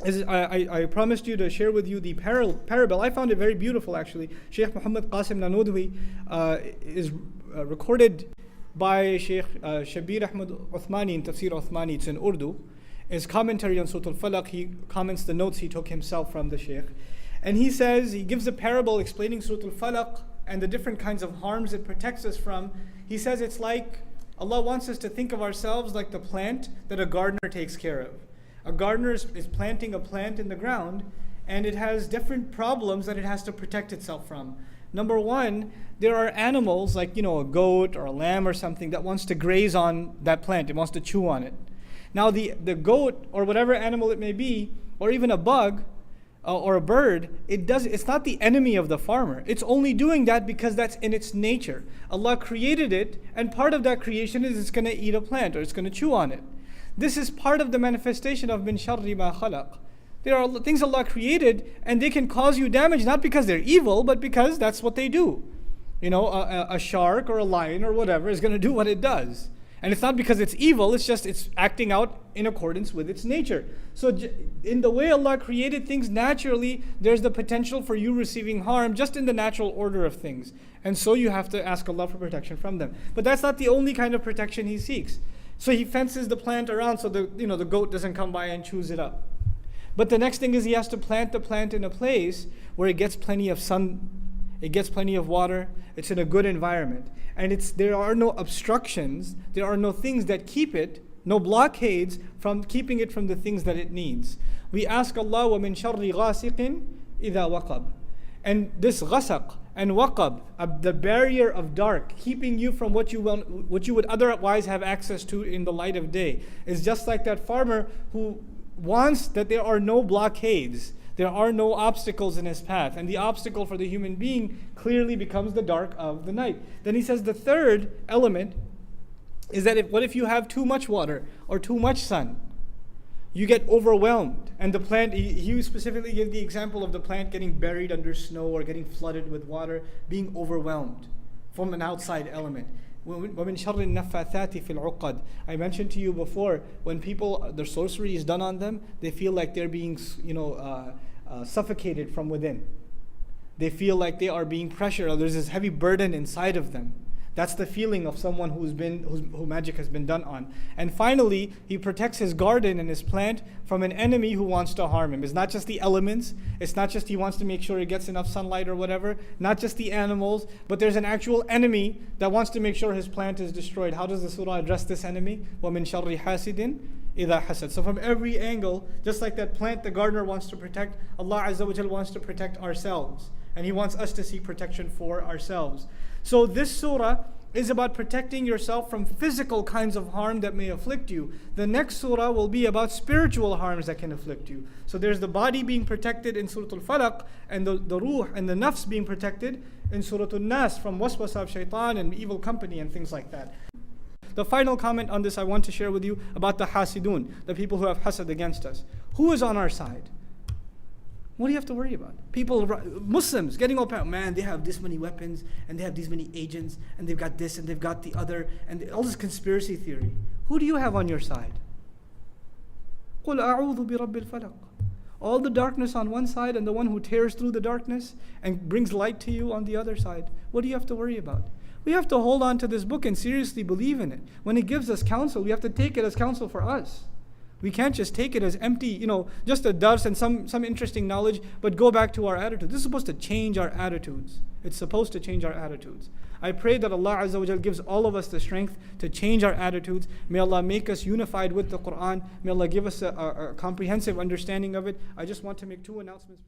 I promised you to share with you the parable. I found it very beautiful actually. Sheikh Muhammad Qasim Nanodwi is recorded by Sheikh Shabir Ahmad Uthmani in Tafsir Uthmani. It's in Urdu. His commentary on Surah Al Falaq, he comments the notes he took himself from the Sheikh. And he says, he gives a parable explaining Surah Al Falaq and the different kinds of harms it protects us from. He says it's like Allah wants us to think of ourselves like the plant that a gardener takes care of. A gardener is planting a plant in the ground, and it has different problems that it has to protect itself from. Number one, there are animals like, a goat or a lamb or something that wants to graze on that plant. It wants to chew on it. Now the goat or whatever animal it may be, or even a bug or a bird, it's not the enemy of the farmer. It's only doing that because that's in its nature. Allah created it, and part of that creation is it's going to eat a plant or it's going to chew on it. This is part of the manifestation of min sharri ma khalaq. There are things Allah created, and they can cause you damage not because they're evil, but because that's what they do. A shark or a lion or whatever is going to do what it does. And it's not because it's evil, it's acting out in accordance with its nature. So in the way Allah created things naturally, there's the potential for you receiving harm just in the natural order of things. And so you have to ask Allah for protection from them. But that's not the only kind of protection He seeks. So He fences the plant around so the goat doesn't come by and chews it up. But the next thing is He has to plant the plant in a place where it gets plenty of sun, it gets plenty of water, it's in a good environment. And there are no obstructions, there are no things that keep it, no blockades from keeping it from the things that it needs. We ask Allah, وَمِن شَرِّ غَاسِقٍ إِذَا وَقَبْ. And this ghasaq and waqab, the barrier of dark, keeping you from what you would otherwise have access to in the light of day, is just like that farmer who wants that there are no blockades, there are no obstacles in his path. And the obstacle for the human being clearly becomes the dark of the night. Then he says the third element is that what if you have too much water or too much sun? You get overwhelmed. And the plant, he specifically gave the example of the plant getting buried under snow or getting flooded with water, being overwhelmed from an outside element. وَمِن شَرِّ النَّفَّاثَاتِ فِي الْعُقَدِ. I mentioned to you before, when people, their sorcery is done on them, they feel like they're being suffocated from within. They feel like they are being pressured, or there's this heavy burden inside of them. That's the feeling of someone who magic has been done on. And finally, he protects his garden and his plant from an enemy who wants to harm him. It's not just the elements. It's not just he wants to make sure it gets enough sunlight or whatever. Not just the animals, but there's an actual enemy that wants to make sure his plant is destroyed. How does the surah address this enemy? وَمِن شَرِّ حَاسِدٍ إِذَا حَسَدٍ. So from every angle, just like that plant the gardener wants to protect, Allah Azza wa Jal wants to protect ourselves. And He wants us to seek protection for ourselves. So this surah is about protecting yourself from physical kinds of harm that may afflict you. The next surah will be about spiritual harms that can afflict you. So there's the body being protected in Surah Al Falaq, and the ruh and the nafs being protected in Surah Al Nas from waswasa of shaitan and evil company and things like that. The final comment on this I want to share with you about the hasidun, the people who have hasad against us. Who is on our side? What do you have to worry about? People, Muslims, getting all paranoid. Man, they have this many weapons, and they have these many agents, and they've got this, and they've got the other, and all this conspiracy theory. Who do you have on your side? قُلْ أَعُوذُ بِرَبِّ الْفَلَقِ. All the darkness on one side, and the one who tears through the darkness and brings light to you on the other side. What do you have to worry about? We have to hold on to this book and seriously believe in it. When it gives us counsel, we have to take it as counsel for us. We can't just take it as empty, just a dust and some interesting knowledge, but go back to our attitude. This is supposed to change our attitudes. It's supposed to change our attitudes. I pray that Allah Azza wa Jal gives all of us the strength to change our attitudes. May Allah make us unified with the Quran. May Allah give us a comprehensive understanding of it. I just want to make two announcements.